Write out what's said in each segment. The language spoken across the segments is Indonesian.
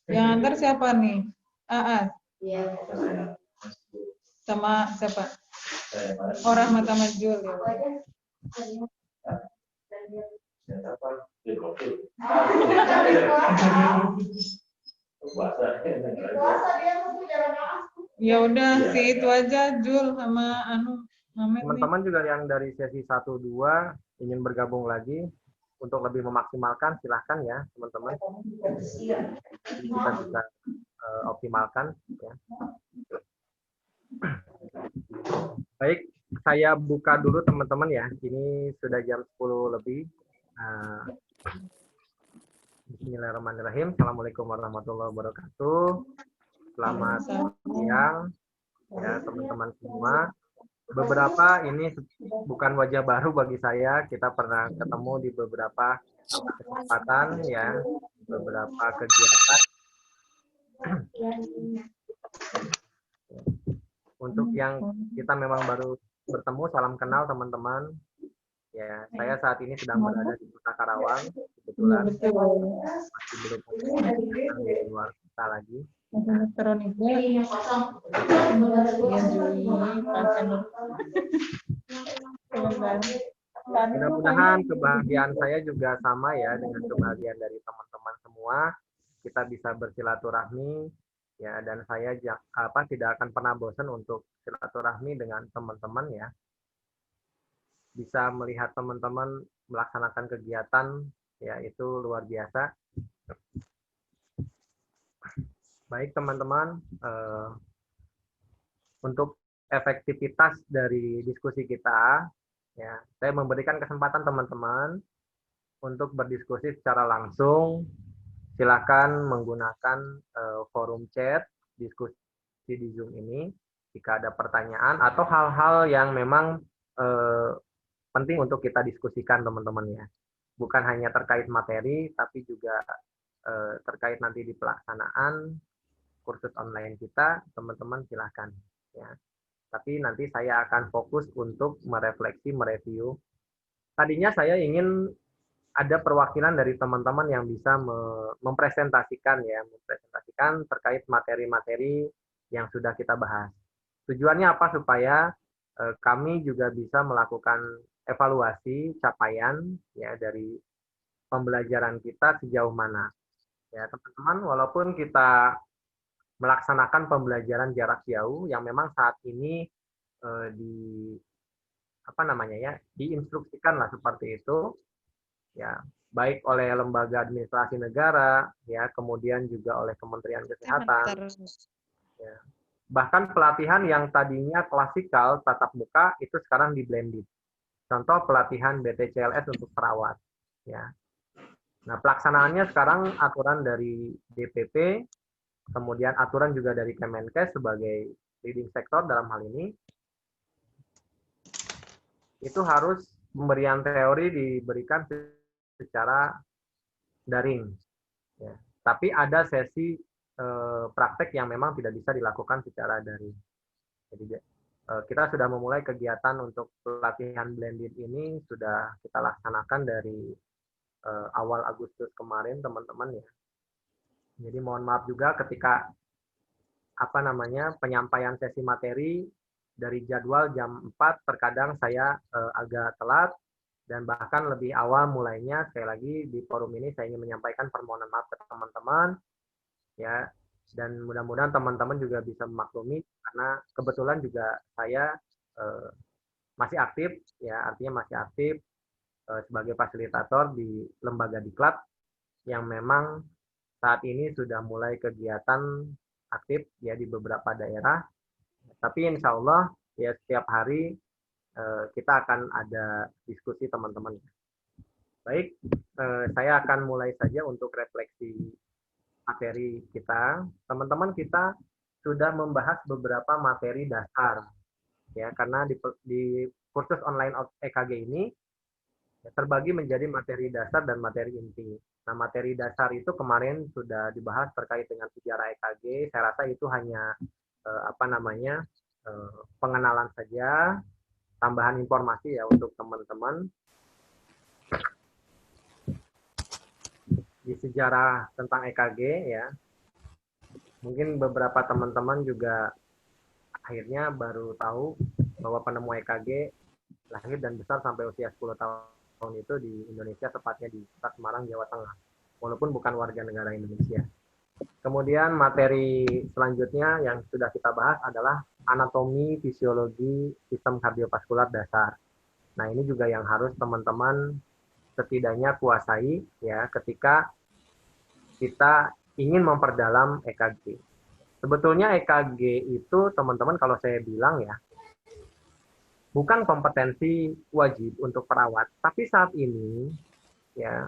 Yang antar siapa nih? Aas. Sama siapa? Rahmat Majul. Ya udah sih itu aja Jul sama Mamet nih. Teman-teman juga yang dari sesi 1 2 ingin bergabung lagi untuk lebih memaksimalkan, silahkan ya teman-teman. Kita bisa optimalkan ya. Baik, saya buka dulu teman-teman ya. Ini sudah jam 10 lebih. Bismillahirrahmanirrahim. Assalamualaikum warahmatullahi wabarakatuh. Selamat siang ya teman-teman semua. Beberapa ini bukan wajah baru bagi saya. Kita pernah ketemu di beberapa kesempatan ya, beberapa kegiatan. Untuk yang kita memang baru bertemu, salam kenal teman-teman. Ya, saya saat ini sedang berada di Kota Karawang, kebetulan masih belum di luar kota lagi. Mudah-mudahan kebahagiaan saya juga sama ya dengan kebahagiaan dari teman-teman semua. Kita bisa bersilaturahmi ya, dan saya tidak akan pernah bosan untuk silaturahmi dengan teman-teman ya. Bisa melihat teman-teman melaksanakan kegiatan ya, itu luar biasa. Baik teman-teman, untuk efektivitas dari diskusi kita ya, saya memberikan kesempatan teman-teman untuk berdiskusi secara langsung. Silakan menggunakan forum chat diskusi di Zoom ini jika ada pertanyaan atau hal-hal yang memang penting untuk kita diskusikan teman-teman ya. Bukan hanya terkait materi, tapi juga terkait nanti di pelaksanaan kursus online kita, teman-teman silahkan ya. Tapi nanti saya akan fokus untuk merefleksi, mereview. Tadinya saya ingin ada perwakilan dari teman-teman yang bisa mempresentasikan terkait materi-materi yang sudah kita bahas. Tujuannya apa? Supaya kami juga bisa melakukan evaluasi capaian ya dari pembelajaran kita sejauh mana. Ya, teman-teman, walaupun kita melaksanakan pembelajaran jarak jauh yang memang saat ini diinstruksikan lah seperti itu ya, baik oleh lembaga administrasi negara ya, kemudian juga oleh Kementerian Kesehatan ya. Bahkan pelatihan yang tadinya klasikal tatap muka itu sekarang di blended. Contoh pelatihan BTCLS untuk perawat ya. Nah, pelaksanaannya sekarang aturan dari DPP, kemudian aturan juga dari Kemenkes sebagai leading sektor dalam hal ini, itu harus pemberian teori diberikan secara daring. Ya. Tapi ada sesi praktek yang memang tidak bisa dilakukan secara daring. Jadi kita sudah memulai kegiatan untuk pelatihan blended ini, sudah kita laksanakan dari awal Agustus kemarin, teman-teman ya. Jadi mohon maaf juga ketika penyampaian sesi materi dari jadwal jam 4 terkadang saya agak telat dan bahkan lebih awal mulainya. Sekali lagi di forum ini saya ingin menyampaikan permohonan maaf ke teman-teman ya, dan mudah-mudahan teman-teman juga bisa memaklumi karena kebetulan juga saya masih aktif ya, artinya masih aktif sebagai fasilitator di lembaga diklat yang memang saat ini sudah mulai kegiatan aktif ya di beberapa daerah. Tapi insya Allah ya setiap hari kita akan ada diskusi teman-teman. Baik, saya akan mulai saja untuk refleksi materi kita. Teman-teman, kita sudah membahas beberapa materi dasar ya, karena di kursus online EKG ini terbagi menjadi materi dasar dan materi inti. Nah, materi dasar itu kemarin sudah dibahas terkait dengan sejarah EKG. Saya rasa itu hanya pengenalan saja, tambahan informasi ya untuk teman-teman. di sejarah tentang EKG ya. Mungkin beberapa teman-teman juga akhirnya baru tahu bahwa penemu EKG lahir dan besar sampai usia 10 tahun itu di Indonesia, tepatnya di Kota Semarang, Jawa Tengah. Walaupun bukan warga negara Indonesia. Kemudian materi selanjutnya yang sudah kita bahas adalah anatomi fisiologi sistem kardiovaskular dasar. Nah, ini juga yang harus teman-teman setidaknya kuasai ya ketika kita ingin memperdalam EKG. Sebetulnya EKG itu teman-teman kalau saya bilang ya, bukan kompetensi wajib untuk perawat, tapi saat ini ya,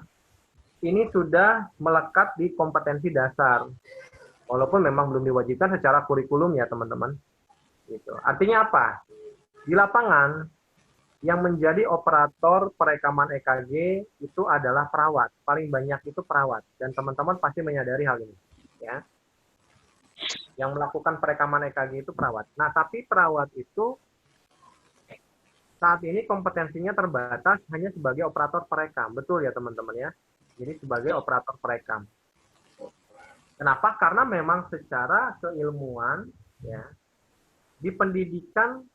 ini sudah melekat di kompetensi dasar. Walaupun memang belum diwajibkan secara kurikulum ya teman-teman. Gitu. Artinya apa? Di lapangan yang menjadi operator perekaman EKG itu adalah perawat. Paling banyak itu perawat. Dan teman-teman pasti menyadari hal ini. Ya. Yang melakukan perekaman EKG itu perawat. Nah, tapi perawat itu saat ini kompetensinya terbatas hanya sebagai operator perekam. Betul ya teman-teman ya? Jadi sebagai operator perekam. Kenapa? Karena memang secara keilmuan, ya, di pendidikan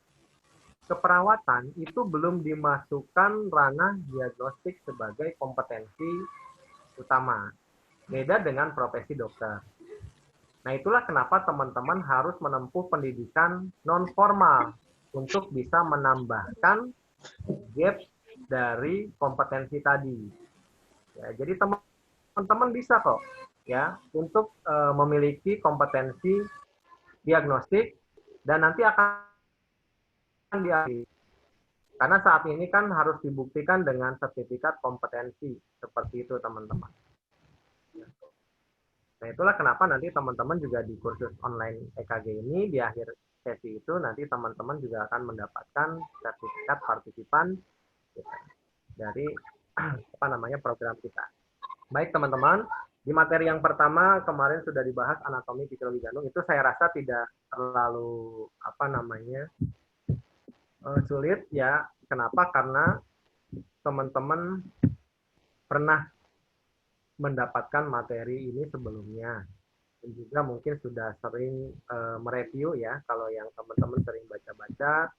keperawatan itu belum dimasukkan ranah diagnostik sebagai kompetensi utama. Beda dengan profesi dokter. Nah, itulah kenapa teman-teman harus menempuh pendidikan non-formal untuk bisa menambahkan gap dari kompetensi tadi. Ya, jadi teman-teman bisa kok ya untuk memiliki kompetensi diagnostik dan nanti akan diakui. Karena saat ini kan harus dibuktikan dengan sertifikat kompetensi seperti itu teman-teman. Nah, itulah kenapa nanti teman-teman juga di kursus online EKG ini di akhir sesi itu nanti teman-teman juga akan mendapatkan sertifikat partisipan dari program kita. Baik teman-teman, di materi yang pertama kemarin sudah dibahas anatomi fisiologi jantung, itu saya rasa tidak terlalu sulit ya. Kenapa? Karena teman-teman pernah mendapatkan materi ini sebelumnya dan juga mungkin sudah sering mereview ya kalau yang teman-teman sering baca-baca,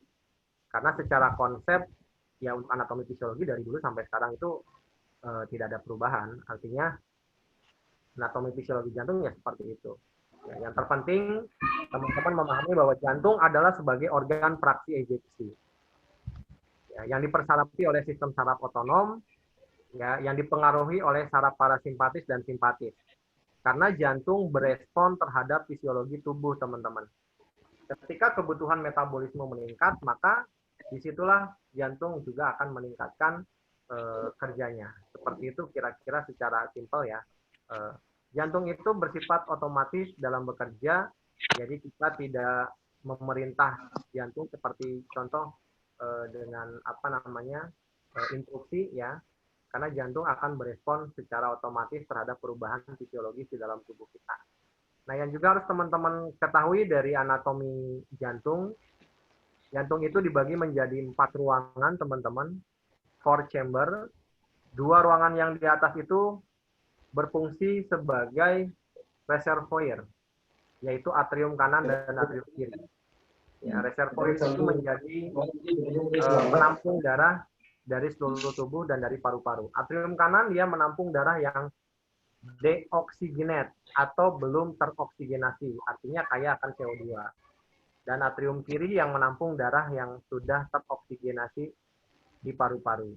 karena secara konsep ya untuk anatomi fisiologi dari dulu sampai sekarang itu tidak ada perubahan. Artinya anatomi fisiologi jantung ya seperti itu. Ya, yang terpenting teman-teman memahami bahwa jantung adalah sebagai organ praksi ejeksi. Ya, yang dipersarapi oleh sistem saraf otonom, ya, yang dipengaruhi oleh saraf parasimpatis dan simpatis. Karena jantung berespon terhadap fisiologi tubuh, teman-teman. Ketika kebutuhan metabolisme meningkat, maka disitulah jantung juga akan meningkatkan kerjanya. Seperti itu kira-kira secara simpel ya. Jantung itu bersifat otomatis dalam bekerja, jadi kita tidak memerintah jantung seperti contoh dengan instruksi ya, karena jantung akan berespon secara otomatis terhadap perubahan fisiologis di dalam tubuh kita. Nah, yang juga harus teman-teman ketahui dari anatomi jantung, jantung itu dibagi menjadi 4 ruangan, teman-teman. 4 chamber. 2 ruangan yang di atas itu berfungsi sebagai reservoir, yaitu atrium kanan dan atrium kiri. Ya, reservoir itu menjadi penampung darah dari seluruh tubuh dan dari paru-paru. Atrium kanan dia menampung darah yang deoksigenat atau belum teroksigenasi, artinya kaya akan CO2. Dan atrium kiri yang menampung darah yang sudah teroksigenasi di paru-paru.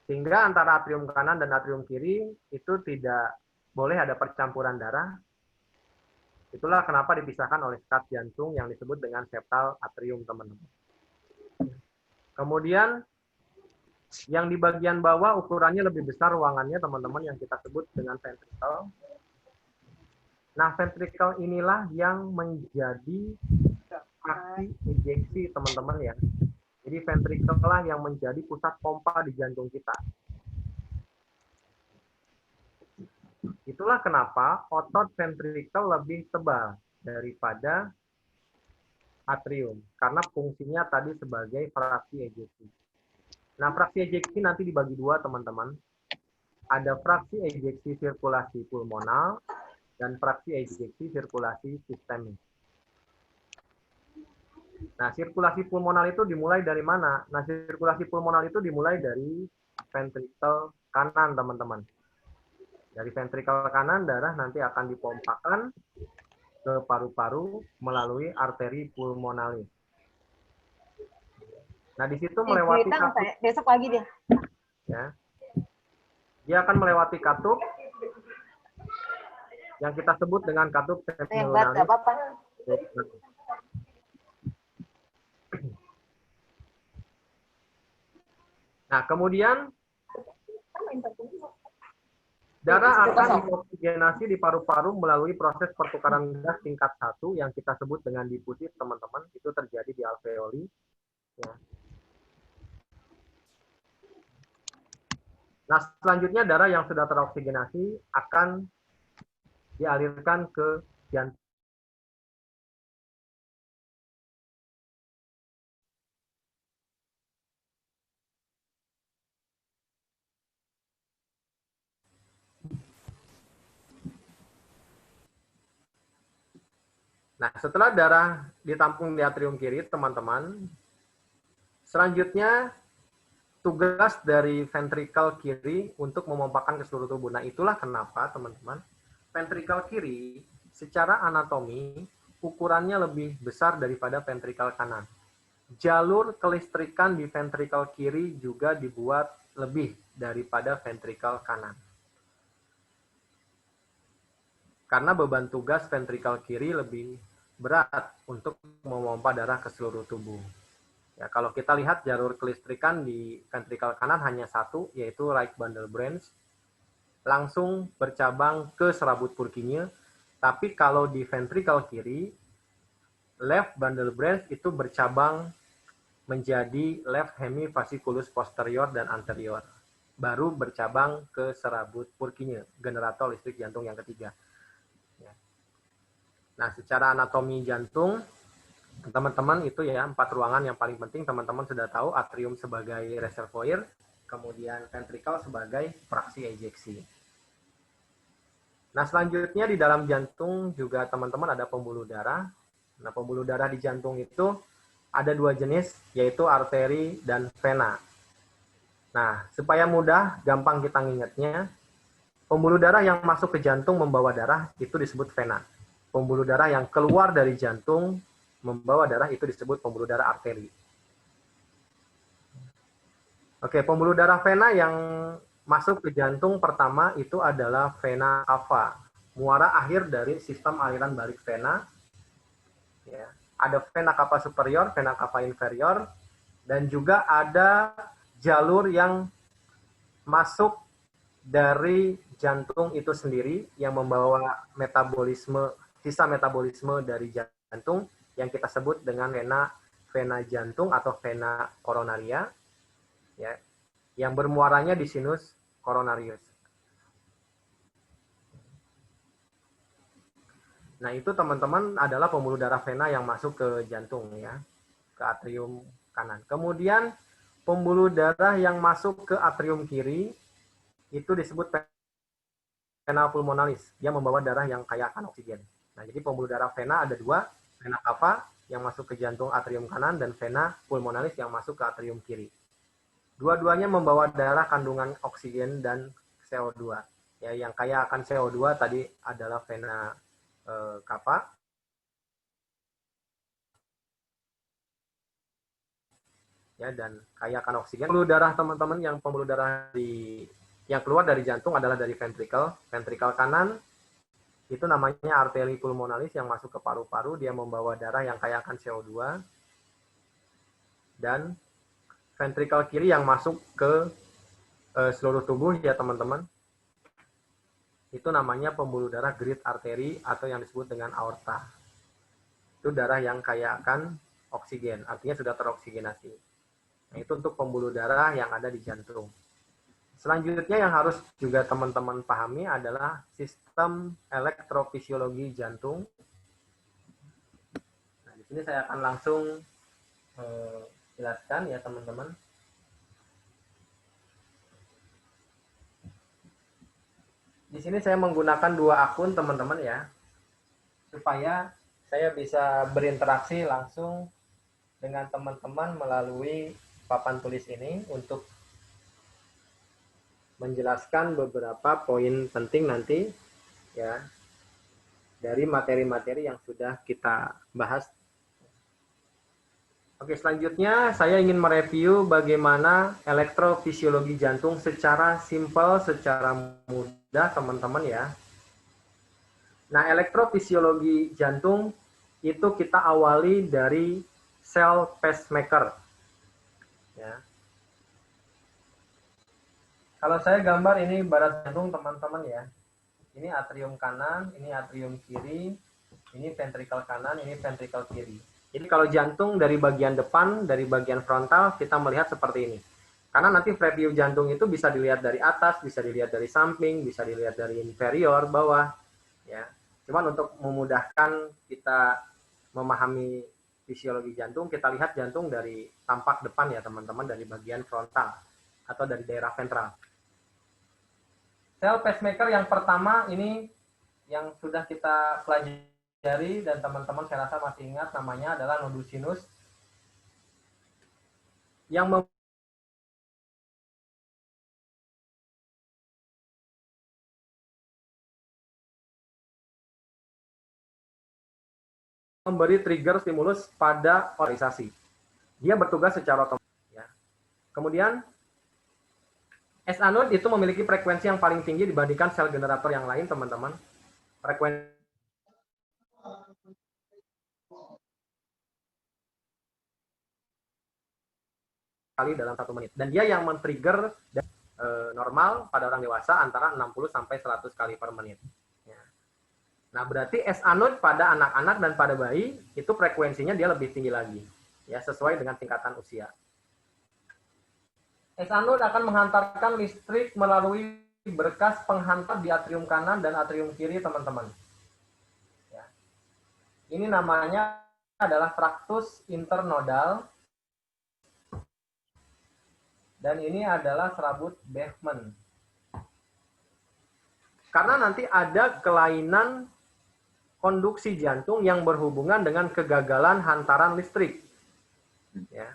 Sehingga antara atrium kanan dan atrium kiri itu tidak boleh ada percampuran darah. Itulah kenapa dipisahkan oleh sekat jantung yang disebut dengan septal atrium, teman-teman. Kemudian yang di bagian bawah ukurannya lebih besar ruangannya, teman-teman, yang kita sebut dengan ventricle. Nah, ventricle inilah yang menjadi aksi ejeksi, teman-teman ya. Jadi ventricle lah yang menjadi pusat pompa di jantung kita. Itulah kenapa otot ventricle lebih tebal daripada atrium, karena fungsinya tadi sebagai fraksi ejeksi. Nah, fraksi ejeksi nanti dibagi 2, teman-teman. ada fraksi ejeksi sirkulasi pulmonal dan fraksi ejeksi sirkulasi sistemik. Nah, sirkulasi pulmonal itu dimulai dari mana? Nah, sirkulasi pulmonal itu dimulai dari ventrikel kanan, teman-teman. Dari ventrikel kanan, darah nanti akan dipompakan ke paru-paru melalui arteri pulmonalis. Nah, di situ melewati katup. Besok lagi dia. Ya. Dia akan melewati katup yang kita sebut dengan katup semilunaris. Nah, kemudian darah akan dioksigenasi di paru-paru melalui proses pertukaran gas tingkat 1 yang kita sebut dengan difusis, teman-teman. Itu terjadi di alveoli. Ya. Nah, selanjutnya darah yang sudah teroksigenasi akan dialirkan ke jantung. Nah, setelah darah ditampung di atrium kiri, teman-teman, selanjutnya tugas dari ventrikel kiri untuk memompakan ke seluruh tubuh. Nah, itulah kenapa, teman-teman, ventrikel kiri secara anatomi ukurannya lebih besar daripada ventrikel kanan. Jalur kelistrikan di ventrikel kiri juga dibuat lebih daripada ventrikel kanan. Karena beban tugas ventrikel kiri lebih berat untuk memompa darah ke seluruh tubuh. Ya, kalau kita lihat jalur kelistrikan di ventrikel kanan hanya satu, yaitu right bundle branch, langsung bercabang ke serabut Purkinje. Tapi kalau di ventrikel kiri, left bundle branch itu bercabang menjadi left hemivasculus posterior dan anterior. Baru bercabang ke serabut Purkinje, generator listrik jantung yang ketiga. Nah, secara anatomi jantung, teman-teman itu ya 4 ruangan yang paling penting teman-teman sudah tahu, atrium sebagai reservoir, kemudian ventrikel sebagai fraksi ejeksi. Nah, selanjutnya di dalam jantung juga teman-teman ada pembuluh darah. Nah, pembuluh darah di jantung itu ada 2 jenis, yaitu arteri dan vena. Nah, supaya mudah, gampang kita ngingetnya, pembuluh darah yang masuk ke jantung membawa darah itu disebut vena. Pembuluh darah yang keluar dari jantung membawa darah itu disebut pembuluh darah arteri. Oke, pembuluh darah vena yang masuk ke jantung pertama itu adalah vena cava, muara akhir dari sistem aliran balik vena. Ya, ada vena cava superior, vena cava inferior, dan juga ada jalur yang masuk dari jantung itu sendiri yang membawa metabolisme, sisa metabolisme dari jantung yang kita sebut dengan vena jantung atau vena koronaria, ya, yang bermuaranya di sinus coronarius. Nah, itu teman-teman adalah pembuluh darah vena yang masuk ke jantung, ya, ke atrium kanan. Kemudian pembuluh darah yang masuk ke atrium kiri itu disebut vena pulmonalis. Dia membawa darah yang kaya akan oksigen. Nah, jadi pembuluh darah vena ada 2, vena cava yang masuk ke jantung atrium kanan dan vena pulmonalis yang masuk ke atrium kiri. Dua-duanya membawa darah kandungan oksigen dan CO2. Ya, yang kaya akan CO2 tadi adalah vena cava. Ya, dan kaya akan oksigen. Pembuluh darah teman-teman yang pembuluh darah yang keluar dari jantung adalah dari ventrikel. Ventrikel kanan itu namanya arteri pulmonalis yang masuk ke paru-paru, dia membawa darah yang kaya akan CO2. Dan ventrikel kiri yang masuk ke seluruh tubuh ya teman-teman, itu namanya pembuluh darah great artery atau yang disebut dengan aorta. Itu darah yang kaya akan oksigen, artinya sudah teroksigenasi. Nah, itu untuk pembuluh darah yang ada di jantung. Selanjutnya yang harus juga teman-teman pahami adalah sistem elektrofisiologi jantung. Nah, di sini saya akan langsung jelaskan ya teman-teman. Di sini saya menggunakan 2 akun teman-teman ya, supaya saya bisa berinteraksi langsung dengan teman-teman melalui papan tulis ini untuk menjelaskan beberapa poin penting nanti ya dari materi-materi yang sudah kita bahas. Oke, selanjutnya saya ingin mereview bagaimana elektrofisiologi jantung secara simpel, secara mudah teman-teman ya. Nah, elektrofisiologi jantung itu kita awali dari sel pacemaker. Ya. Kalau saya gambar ini barat jantung teman-teman ya. Ini atrium kanan, ini atrium kiri, ini ventrikel kanan, ini ventrikel kiri. Jadi kalau jantung dari bagian depan, dari bagian frontal, kita melihat seperti ini. Karena nanti preview jantung itu bisa dilihat dari atas, bisa dilihat dari samping, bisa dilihat dari inferior, bawah. Ya. Cuman untuk memudahkan kita memahami fisiologi jantung, kita lihat jantung dari tampak depan ya teman-teman, dari bagian frontal atau dari daerah ventral. Sel pacemaker yang pertama ini yang sudah kita pelajari dan teman-teman saya rasa masih ingat, namanya adalah nodus sinus yang memberi trigger stimulus pada polarisasi. Dia bertugas secara otomatis. Ya. Kemudian S-anode itu memiliki frekuensi yang paling tinggi dibandingkan sel generator yang lain, teman-teman. Frekuensi kali dalam 1 menit. Dan dia yang men-trigger normal pada orang dewasa antara 60 sampai 100 kali per menit. Ya. Nah, berarti S-anode pada anak-anak dan pada bayi itu frekuensinya dia lebih tinggi lagi. Ya, sesuai dengan tingkatan usia. S-anode akan menghantarkan listrik melalui berkas penghantar di atrium kanan dan atrium kiri, teman-teman. Ya. Ini namanya adalah traktus internodal. Dan ini adalah serabut Bachmann. Karena nanti ada kelainan konduksi jantung yang berhubungan dengan kegagalan hantaran listrik. Ya.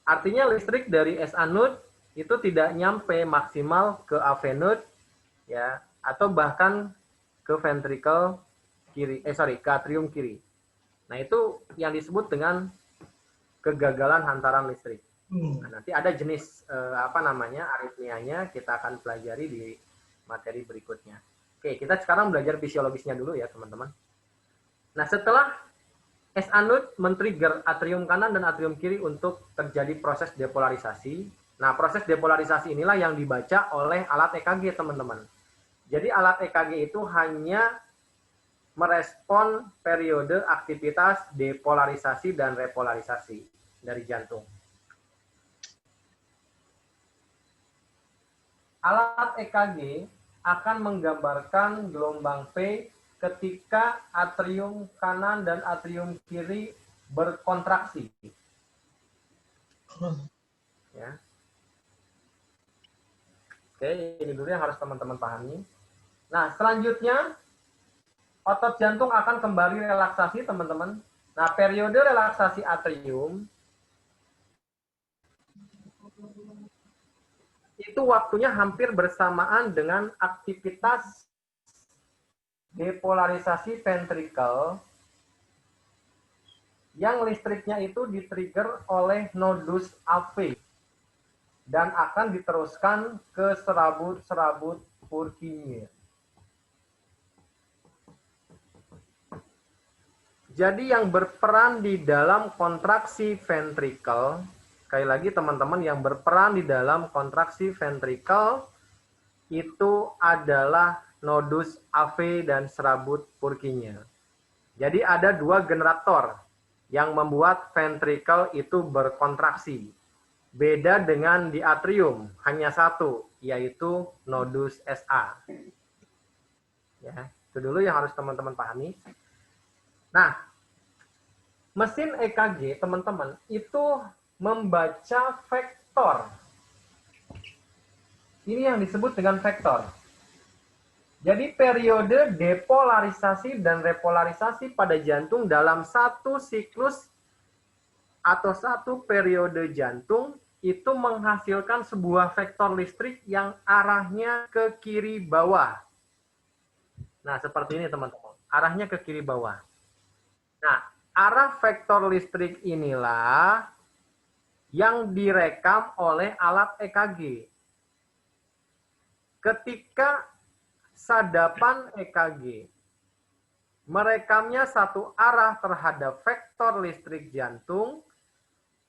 Artinya listrik dari S-anode itu tidak nyampe maksimal ke AV-node ya, atau bahkan ke ventrikel kiri, ke atrium kiri. Nah, itu yang disebut dengan kegagalan hantaran listrik. Nah, nanti ada jenis aritmianya kita akan pelajari di materi berikutnya. Oke, kita sekarang belajar fisiologisnya dulu ya, teman-teman. Nah, setelah S-anode men-trigger atrium kanan dan atrium kiri untuk terjadi proses depolarisasi. Nah, proses depolarisasi inilah yang dibaca oleh alat EKG, teman-teman. Jadi alat EKG itu hanya merespon periode aktivitas depolarisasi dan repolarisasi dari jantung. Alat EKG akan menggambarkan gelombang P ketika atrium kanan dan atrium kiri berkontraksi. Ya. Oke, ini dulu yang harus teman-teman pahami. Nah, selanjutnya otot jantung akan kembali relaksasi, teman-teman. Nah, periode relaksasi atrium itu waktunya hampir bersamaan dengan aktivitas depolarisasi ventrikel yang listriknya itu di-trigger oleh nodus AV dan akan diteruskan ke serabut-serabut Purkinje. Jadi yang berperan di dalam kontraksi ventrikel, sekali lagi teman-teman, yang berperan di dalam kontraksi ventrikel itu adalah nodus AV dan serabut Purkinje. Jadi ada 2 generator yang membuat ventrikel itu berkontraksi. Beda dengan di atrium, hanya 1, yaitu nodus SA. Ya, itu dulu yang harus teman-teman pahami. Nah, mesin EKG, teman-teman, itu membaca vektor. Ini yang disebut dengan vektor. Jadi periode depolarisasi dan repolarisasi pada jantung dalam satu siklus atau satu periode jantung itu menghasilkan sebuah vektor listrik yang arahnya ke kiri bawah. Nah, seperti ini teman-teman. Arahnya ke kiri bawah. Nah, arah vektor listrik inilah yang direkam oleh alat EKG. Ketika sadapan EKG merekamnya satu arah terhadap vektor listrik jantung,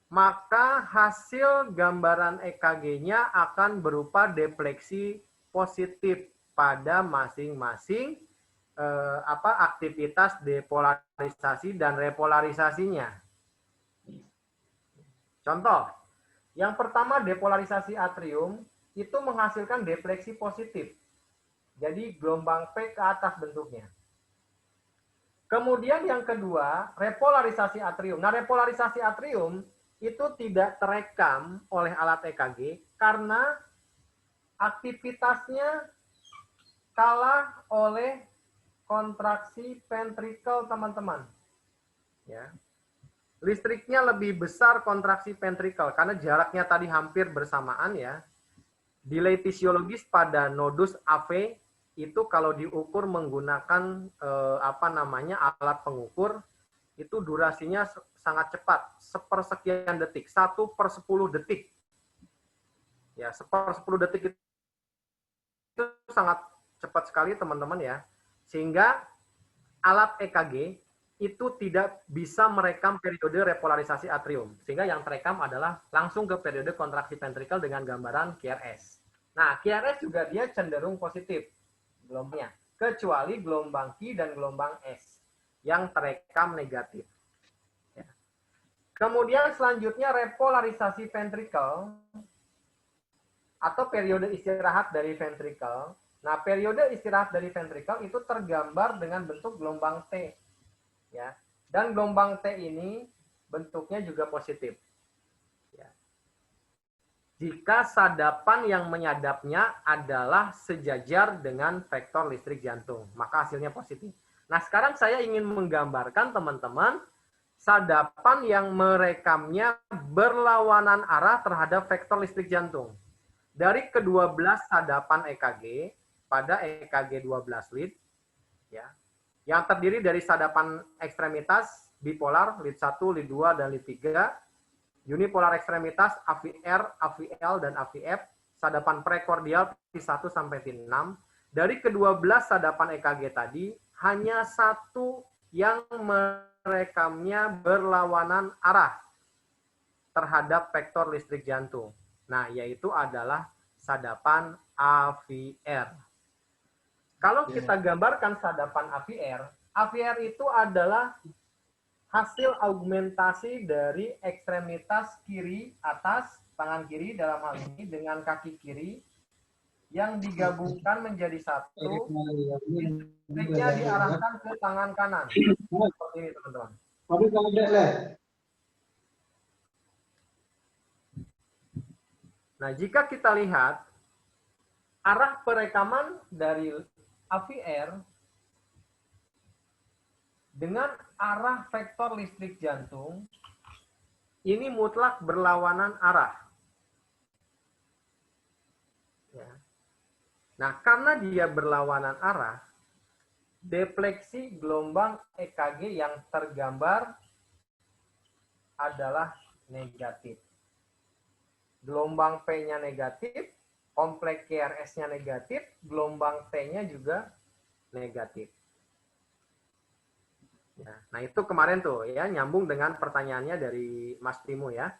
maka hasil gambaran EKG-nya akan berupa defleksi positif pada masing-masing aktivitas depolarisasi dan repolarisasinya. Contoh, yang pertama depolarisasi atrium itu menghasilkan defleksi positif. Jadi gelombang P ke atas bentuknya. Kemudian yang kedua, repolarisasi atrium. Nah, repolarisasi atrium itu tidak terekam oleh alat EKG karena aktivitasnya kalah oleh kontraksi ventrikel, teman-teman. Ya. Listriknya lebih besar kontraksi ventrikel karena jaraknya tadi hampir bersamaan ya. Delay fisiologis pada nodus AV itu kalau diukur menggunakan alat pengukur itu durasinya sangat cepat, sepersekian detik, 1/10 detik. Ya, 1/10 detik itu sangat cepat sekali teman-teman ya. Sehingga alat EKG itu tidak bisa merekam periode repolarisasi atrium. Sehingga yang terekam adalah langsung ke periode kontraksi ventrikel dengan gambaran QRS. Nah, QRS juga dia cenderung positif gelombangnya, kecuali gelombang Q dan gelombang S yang terekam negatif. Ya. Kemudian selanjutnya repolarisasi ventrikel atau periode istirahat dari ventrikel. Nah, periode istirahat dari ventrikel itu tergambar dengan bentuk gelombang T. Ya. Dan gelombang T ini bentuknya juga positif. Ya. Jika sadapan yang menyadapnya adalah sejajar dengan vektor listrik jantung, maka hasilnya positif. Nah, sekarang saya ingin menggambarkan teman-teman sadapan yang merekamnya berlawanan arah terhadap vektor listrik jantung. Dari kedua belas sadapan EKG pada EKG 12 lead, ya, yang terdiri dari sadapan ekstremitas bipolar, lead 1, lead 2, dan lead 3, unipolar ekstremitas AVR, AVL, dan AVF, sadapan prekordial T1 sampai T6. Dari kedua belas sadapan EKG tadi, hanya satu yang merekamnya berlawanan arah terhadap vektor listrik jantung. Nah, yaitu adalah sadapan AVR. Kalau kita gambarkan sadapan AVR, AVR itu adalah hasil augmentasi dari ekstremitas kiri atas, tangan kiri dalam hal ini dengan kaki kiri yang digabungkan menjadi satu, listriknya diarahkan ke tangan kanan. Seperti ini, teman-teman. Nah, jika kita lihat arah perekaman dari AVR dengan arah vektor listrik jantung, ini mutlak berlawanan arah. Ya. Nah, karena dia berlawanan arah, defleksi gelombang EKG yang tergambar adalah negatif. Gelombang P-nya negatif, kompleks QRS-nya negatif, gelombang T-nya juga negatif. Ya, nah itu kemarin tuh ya nyambung dengan pertanyaannya dari Mas Timo ya.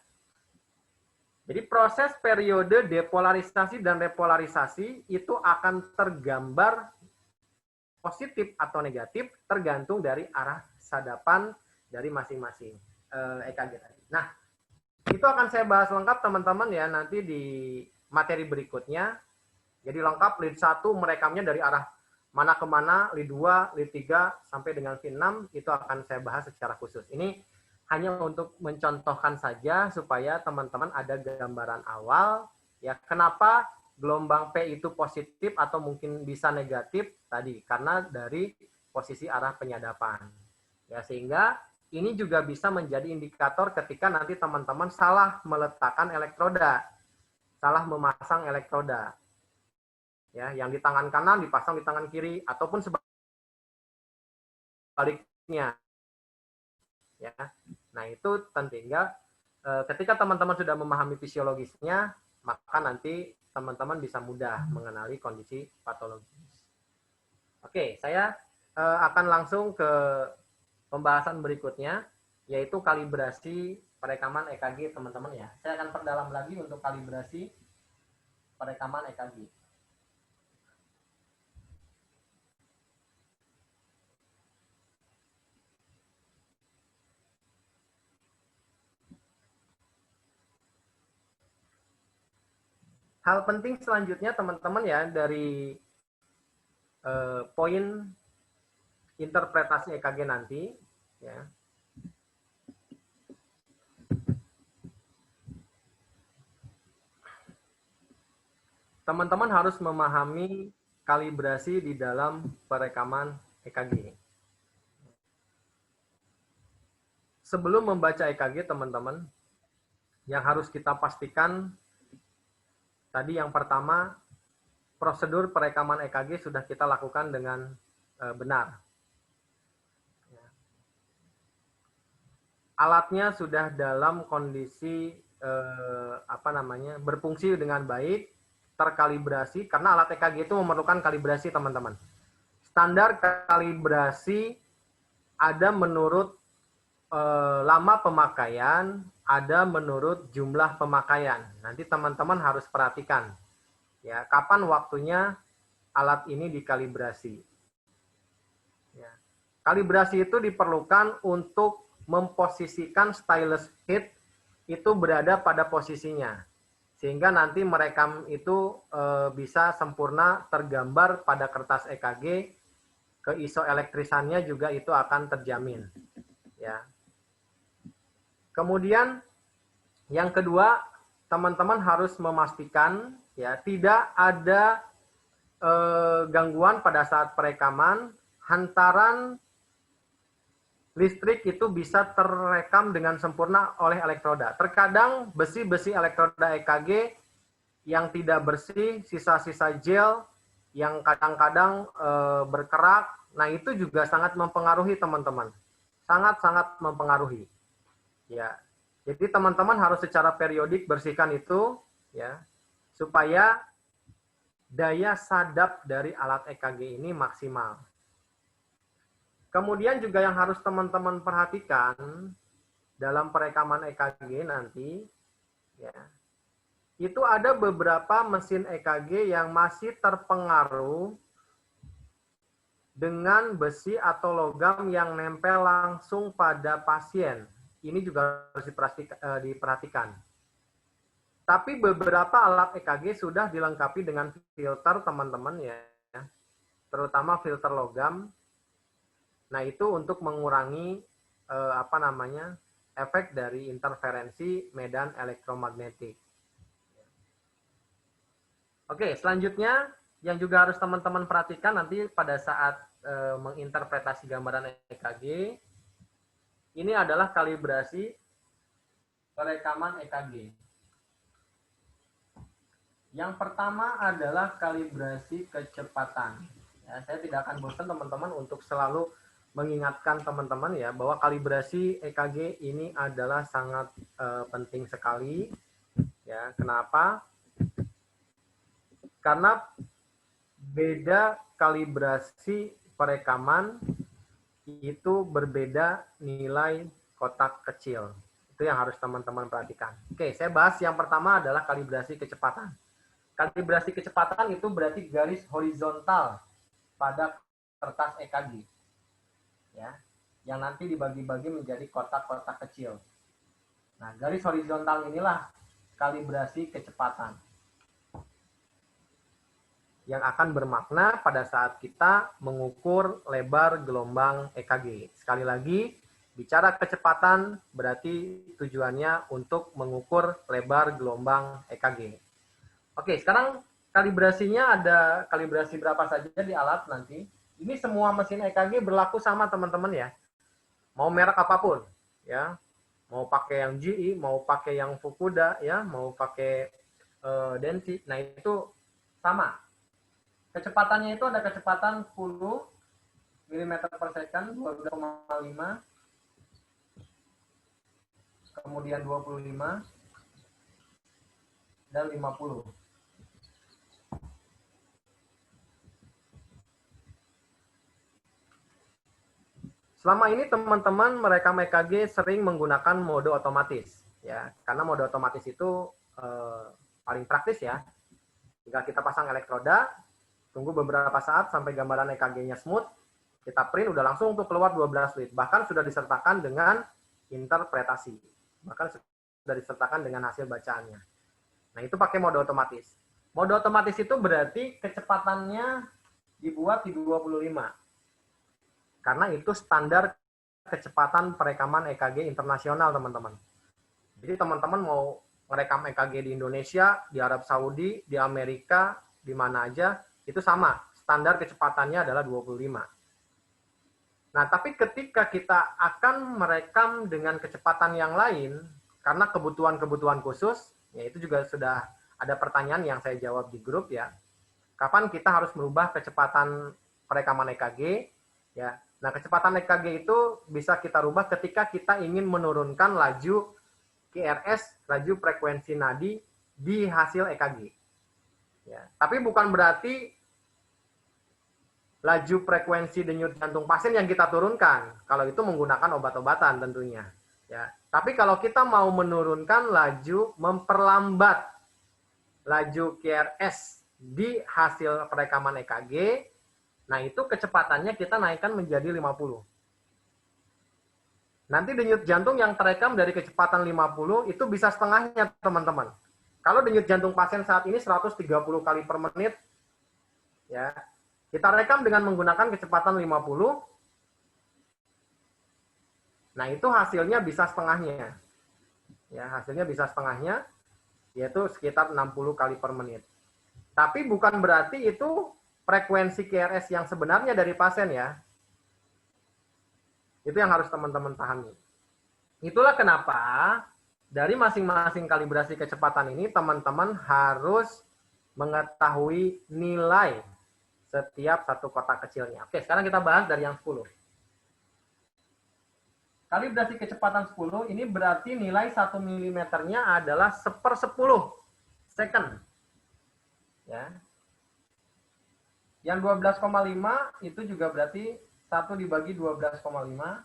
Jadi proses periode depolarisasi dan repolarisasi itu akan tergambar positif atau negatif tergantung dari arah sadapan dari masing-masing EKG tadi. Nah, itu akan saya bahas lengkap teman-teman ya nanti di materi berikutnya. Jadi lengkap lead 1 merekamnya dari arah mana ke mana, lead 2, lead 3, sampai dengan V6, itu akan saya bahas secara khusus. Ini hanya untuk mencontohkan saja supaya teman-teman ada gambaran awal, ya kenapa gelombang P itu positif atau mungkin bisa negatif tadi karena dari posisi arah penyadapan. Ya, sehingga ini juga bisa menjadi indikator ketika nanti teman-teman salah meletakkan elektroda, salah memasang elektroda. Ya, yang di tangan kanan dipasang di tangan kiri ataupun sebaliknya. Ya. Nah, itu tentunya ketika teman-teman sudah memahami fisiologisnya, maka nanti teman-teman bisa mudah mengenali kondisi patologis. Oke, saya akan langsung ke pembahasan berikutnya, yaitu kalibrasi perekaman EKG, teman-teman ya. Saya akan perdalam lagi untuk kalibrasi perekaman EKG. Hal penting selanjutnya teman-teman ya dari poin interpretasi EKG nanti ya. Teman-teman harus memahami kalibrasi di dalam perekaman EKG. Sebelum membaca EKG teman-teman, yang harus kita pastikan tadi yang pertama, prosedur perekaman EKG sudah kita lakukan dengan benar. Alatnya sudah dalam kondisi berfungsi dengan baik, terkalibrasi, karena alat EKG itu memerlukan kalibrasi teman-teman. Standar kalibrasi ada menurut lama pemakaian, ada menurut jumlah pemakaian. Nanti teman-teman harus perhatikan ya, kapan waktunya alat ini dikalibrasi. Ya. Kalibrasi itu diperlukan untuk memposisikan stylus head itu berada pada posisinya. Sehingga nanti merekam itu bisa sempurna tergambar pada kertas EKG, keisoelektrisannya juga itu akan terjamin. Ya. Kemudian yang kedua, teman-teman harus memastikan ya tidak ada gangguan pada saat perekaman, hantaran listrik itu bisa terekam dengan sempurna oleh elektroda. Terkadang besi-besi elektroda EKG yang tidak bersih, sisa-sisa gel yang kadang-kadang berkerak, nah itu juga sangat mempengaruhi teman-teman. Sangat-sangat mempengaruhi. Ya. Jadi teman-teman harus secara periodik bersihkan itu ya supaya daya sadap dari alat EKG ini maksimal. Kemudian juga yang harus teman-teman perhatikan dalam perekaman EKG nanti ya. Itu ada beberapa mesin EKG yang masih terpengaruh dengan besi atau logam yang nempel langsung pada pasien. Ini juga harus diperhatikan. Tapi beberapa alat EKG sudah dilengkapi dengan filter teman-teman ya, terutama filter logam. Nah itu untuk mengurangi efek dari interferensi medan elektromagnetik. Oke, selanjutnya yang juga harus teman-teman perhatikan nanti pada saat menginterpretasi gambaran EKG. Ini adalah kalibrasi perekaman EKG. Yang pertama adalah kalibrasi kecepatan. Ya, saya tidak akan bosan teman-teman untuk selalu mengingatkan teman-teman ya bahwa kalibrasi EKG ini adalah sangat penting sekali. Ya, kenapa? Karena beda kalibrasi perekaman itu berbeda nilai kotak kecil. Itu yang harus teman-teman perhatikan. Oke, saya bahas yang pertama adalah kalibrasi kecepatan. Kalibrasi kecepatan itu berarti garis horizontal pada kertas EKG. Ya, yang nanti dibagi-bagi menjadi kotak-kotak kecil. Nah, garis horizontal inilah kalibrasi kecepatan. Yang akan bermakna pada saat kita mengukur lebar gelombang EKG. Sekali lagi, bicara kecepatan berarti tujuannya untuk mengukur lebar gelombang EKG. Oke, sekarang kalibrasinya ada kalibrasi berapa saja di alat nanti. Ini semua mesin EKG berlaku sama teman-teman ya. Mau merek apapun ya. Mau pakai yang GE, mau pakai yang Fukuda ya, mau pakai Densi. Nah, itu sama. Kecepatannya itu ada kecepatan 10 mm per second, 12,5, kemudian 25, dan 50. Selama ini teman-teman merekam EKG sering menggunakan mode otomatis, ya, karena mode otomatis itu paling praktis ya. Jika kita pasang elektroda, tunggu beberapa saat sampai gambaran EKG-nya smooth, kita print udah langsung untuk keluar 12 lead, bahkan sudah disertakan dengan interpretasi, bahkan sudah disertakan dengan hasil bacaannya. Nah, itu pakai mode otomatis. Mode otomatis itu berarti kecepatannya dibuat di 25. Karena itu standar kecepatan perekaman EKG internasional, teman-teman. Jadi teman-teman mau merekam EKG di Indonesia, di Arab Saudi, di Amerika, di mana aja, itu sama. Standar kecepatannya adalah 25. Nah, tapi ketika kita akan merekam dengan kecepatan yang lain, karena kebutuhan-kebutuhan khusus, ya itu juga sudah ada pertanyaan yang saya jawab di grup ya. Kapan kita harus merubah kecepatan perekaman EKG? Ya. Nah, kecepatan EKG itu bisa kita rubah ketika kita ingin menurunkan laju QRS, laju frekuensi nadi di hasil EKG. Ya. Tapi bukan berarti laju frekuensi denyut jantung pasien yang kita turunkan. Kalau itu menggunakan obat-obatan tentunya. Ya. Tapi kalau kita mau menurunkan laju, memperlambat laju QRS di hasil perekaman EKG, nah itu kecepatannya kita naikkan menjadi 50. Nanti denyut jantung yang terekam dari kecepatan 50 itu bisa setengahnya, teman-teman. Kalau denyut jantung pasien saat ini 130 kali per menit, ya, kita rekam dengan menggunakan kecepatan 50, nah itu hasilnya bisa setengahnya. Ya, hasilnya bisa setengahnya, yaitu sekitar 60 kali per menit. Tapi bukan berarti itu frekuensi QRS yang sebenarnya dari pasien ya. Itu yang harus teman-teman pahami. Itulah kenapa dari masing-masing kalibrasi kecepatan ini teman-teman harus mengetahui nilai setiap satu kotak kecilnya. Oke, sekarang kita bahas dari yang 10. Kalibrasi kecepatan 10 ini berarti nilai 1 mm-nya adalah 1/10 second. Ya. Yang 12,5 itu juga berarti 1 dibagi 12,5.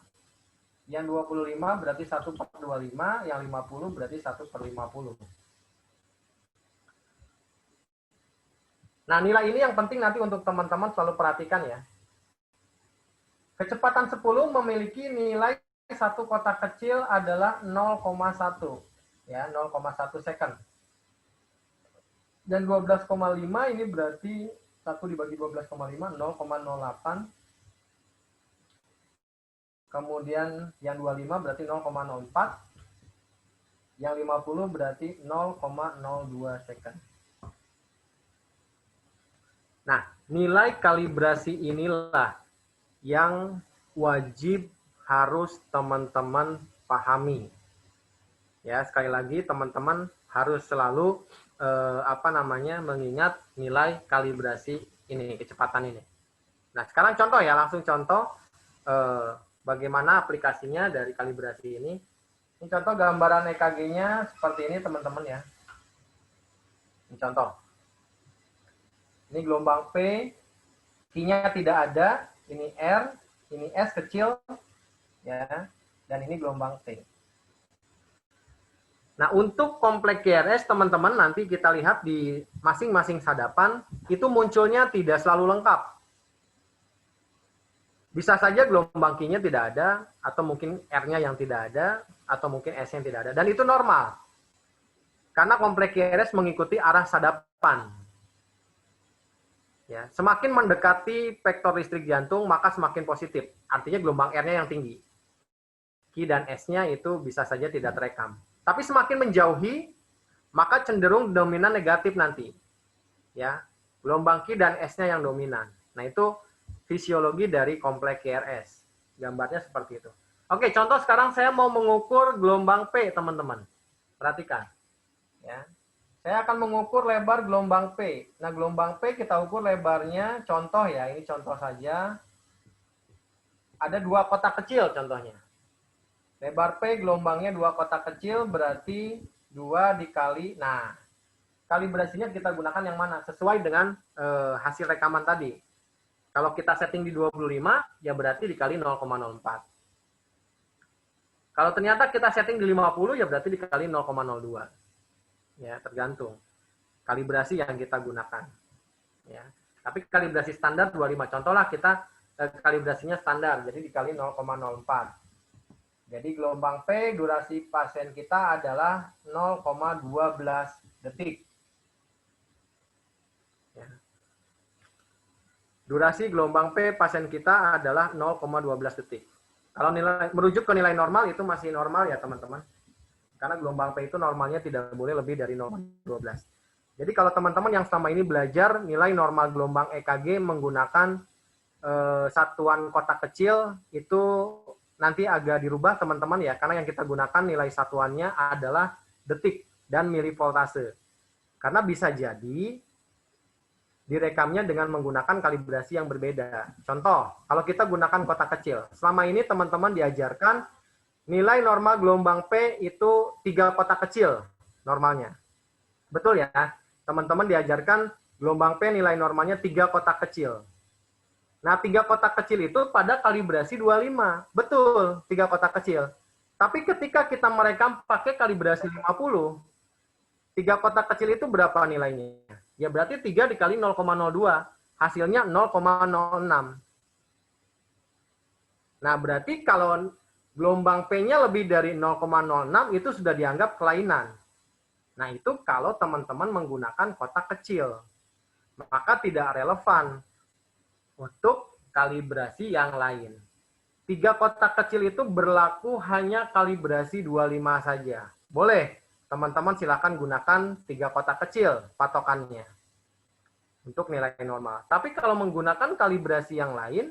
Yang 25 berarti 1/25. Yang 50 berarti 1/50. Nah, nilai ini yang penting nanti untuk teman-teman selalu perhatikan ya. Kecepatan 10 memiliki nilai satu kotak kecil adalah 0,1. Ya, 0,1 second. Dan 12,5 ini berarti 1 dibagi 12,5, 0,08. Kemudian yang 25 berarti 0,04. Yang 50 berarti 0,02 second. Nah, nilai kalibrasi inilah yang wajib harus teman-teman pahami. Ya, sekali lagi teman-teman harus selalu mengingat nilai kalibrasi ini, kecepatan ini. Nah, sekarang contoh ya, langsung contoh bagaimana aplikasinya dari kalibrasi ini. Ini contoh gambaran EKG-nya seperti ini, teman-teman ya. Ini contoh. Ini gelombang P, Q-nya tidak ada, ini R, ini S kecil, ya, dan ini gelombang T. Nah, untuk kompleks QRS, teman-teman, nanti kita lihat di masing-masing sadapan, itu munculnya tidak selalu lengkap. Bisa saja gelombang Q-nya tidak ada, atau mungkin R-nya yang tidak ada, atau mungkin S-nya tidak ada. Dan itu normal. Karena kompleks QRS mengikuti arah sadapan. Ya, semakin mendekati vektor listrik jantung, maka semakin positif. Artinya gelombang R-nya yang tinggi. Q dan S-nya itu bisa saja tidak terekam. Tapi semakin menjauhi, maka cenderung dominan negatif nanti. ya. Gelombang Q dan S-nya yang dominan. Nah, itu fisiologi dari kompleks QRS. Gambarnya seperti itu. Oke, contoh sekarang saya mau mengukur gelombang P, teman-teman. Perhatikan. Ya. Saya akan mengukur lebar gelombang P. Nah, gelombang P kita ukur lebarnya, contoh ya, ini contoh saja. Ada 2 kotak kecil contohnya. Lebar P gelombangnya 2 kotak kecil berarti 2 dikali, nah, kalibrasinya kita gunakan yang mana? Sesuai dengan hasil rekaman tadi. Kalau kita setting di 25, ya berarti dikali 0,04. Kalau ternyata kita setting di 50, ya berarti dikali 0,02. Ya, tergantung kalibrasi yang kita gunakan. Ya. Tapi kalibrasi standar 25. Contohlah kita kalibrasinya standar, jadi dikali 0,04. Jadi gelombang P, durasi pasien kita adalah 0,12 detik. Ya. Durasi gelombang P pasien kita adalah 0,12 detik. Kalau nilai merujuk ke nilai normal itu masih normal ya teman-teman. Karena gelombang P itu normalnya tidak boleh lebih dari 0,12. Jadi kalau teman-teman yang selama ini belajar nilai normal gelombang EKG menggunakan satuan kotak kecil itu nanti agak dirubah teman-teman ya. Karena yang kita gunakan nilai satuannya adalah detik dan milivoltase. Karena bisa jadi direkamnya dengan menggunakan kalibrasi yang berbeda. Contoh, kalau kita gunakan kotak kecil. Selama ini teman-teman diajarkan nilai normal gelombang P itu 3 kotak kecil normalnya. Betul ya? Teman-teman diajarkan gelombang P nilai normalnya 3 kotak kecil. Nah, 3 kotak kecil itu pada kalibrasi 25. Betul, 3 kotak kecil. Tapi ketika kita merekam pakai kalibrasi 50, 3 kotak kecil itu berapa nilainya? Ya berarti 3 dikali 0,02. Hasilnya 0,06. Nah, berarti kalau gelombang P-nya lebih dari 0,06 itu sudah dianggap kelainan. Nah, itu kalau teman-teman menggunakan kotak kecil. Maka tidak relevan untuk kalibrasi yang lain. 3 kotak kecil itu berlaku hanya kalibrasi 25 saja. Boleh, teman-teman silakan gunakan 3 kotak kecil patokannya untuk nilai normal. Tapi kalau menggunakan kalibrasi yang lain,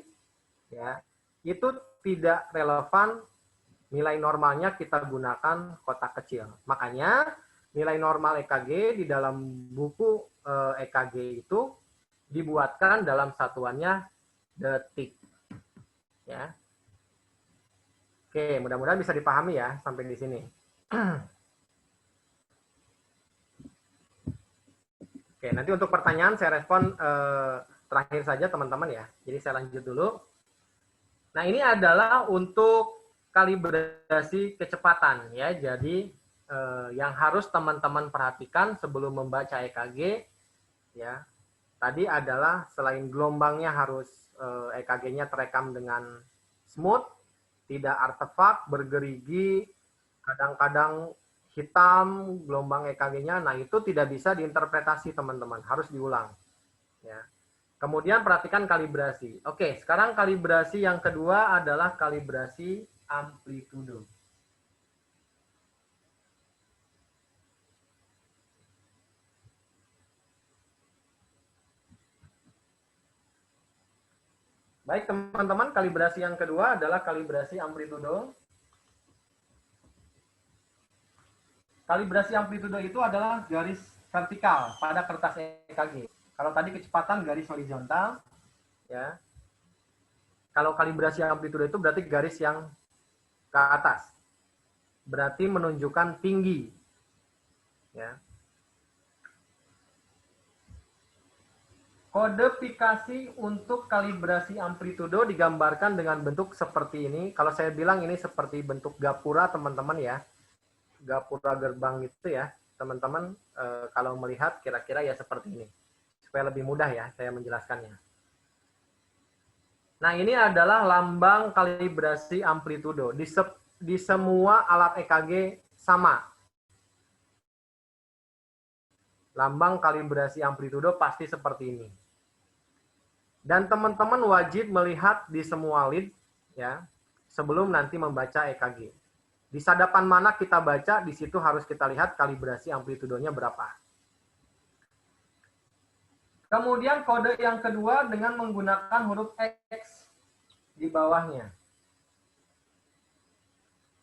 ya itu tidak relevan. Nilai normalnya kita gunakan kotak kecil. Makanya nilai normal EKG di dalam buku EKG itu dibuatkan dalam satuannya detik. Ya. Oke, mudah-mudahan bisa dipahami ya sampai di sini. Oke, nanti untuk pertanyaan saya respon terakhir saja teman-teman ya. Jadi saya lanjut dulu. Nah, ini adalah untuk kalibrasi kecepatan ya. Jadi yang harus teman-teman perhatikan sebelum membaca EKG ya. Tadi adalah selain gelombangnya harus EKG-nya terekam dengan smooth, tidak artefak, bergerigi, kadang-kadang hitam gelombang EKG-nya. Nah, itu tidak bisa diinterpretasi teman-teman, harus diulang. Ya. Kemudian perhatikan kalibrasi. Oke, sekarang kalibrasi yang kedua adalah kalibrasi amplitudo. Baik, teman-teman, kalibrasi yang kedua adalah kalibrasi amplitudo. Kalibrasi amplitudo itu adalah garis vertikal pada kertas EKG. Kalau tadi kecepatan garis horizontal, ya. Kalau kalibrasi amplitudo itu berarti garis yang ke atas. Berarti menunjukkan tinggi. Ya. Kodifikasi untuk kalibrasi amplitudo digambarkan dengan bentuk seperti ini. Kalau saya bilang ini seperti bentuk gapura, teman-teman ya. Gapura gerbang gitu ya. Teman-teman kalau melihat kira-kira ya seperti ini. Supaya lebih mudah ya saya menjelaskannya. Nah, ini adalah lambang kalibrasi amplitudo. Di semua alat EKG sama. Lambang kalibrasi amplitudo pasti seperti ini. Dan teman-teman wajib melihat di semua lead ya sebelum nanti membaca EKG. Di sadapan mana kita baca, di situ harus kita lihat kalibrasi amplitudonya berapa. Kemudian kode yang kedua dengan menggunakan huruf X di bawahnya.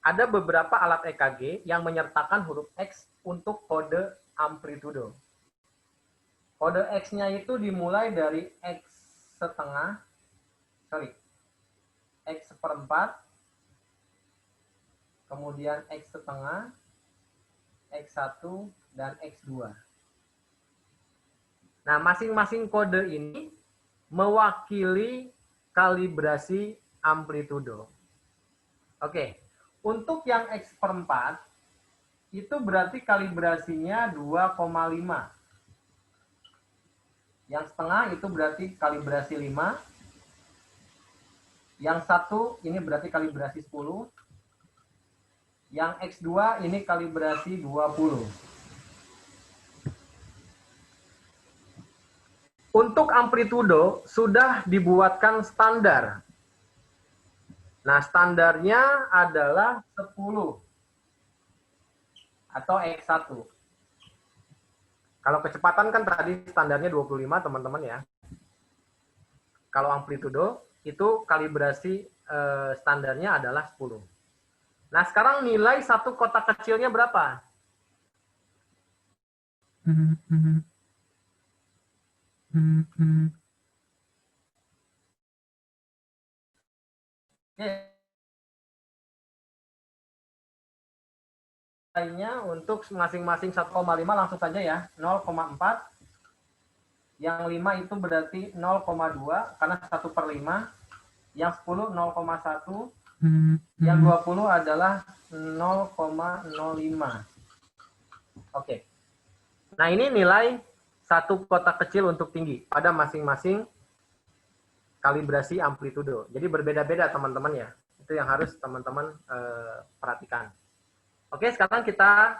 Ada beberapa alat EKG yang menyertakan huruf X untuk kode amplitudo. Kode X-nya itu dimulai dari X setengah, X seperempat, kemudian X setengah, X1, dan X2. Nah, masing-masing kode ini mewakili kalibrasi amplitudo. Oke, untuk yang X seperempat, itu berarti kalibrasinya 2,5. Yang setengah itu berarti kalibrasi 5. Yang 1 ini berarti kalibrasi 10. Yang X2 ini kalibrasi 20. Untuk amplitudo sudah dibuatkan standar. Nah, standarnya adalah 10 atau X1. Kalau kecepatan kan tadi standarnya 25, teman-teman ya. Kalau amplitudo itu kalibrasi standarnya adalah 10. Nah, sekarang nilai satu kotak kecilnya berapa? Nilainya untuk masing-masing 1,5 langsung saja ya, 0,4. Yang 5 itu berarti 0,2 karena 1/5. Yang 10 0,1. Yang 20 adalah 0,05. Oke. Nah, ini nilai satu kotak kecil untuk tinggi pada masing-masing kalibrasi amplitudo. Jadi berbeda-beda teman-teman ya. Itu yang harus teman-teman perhatikan. Oke, sekarang kita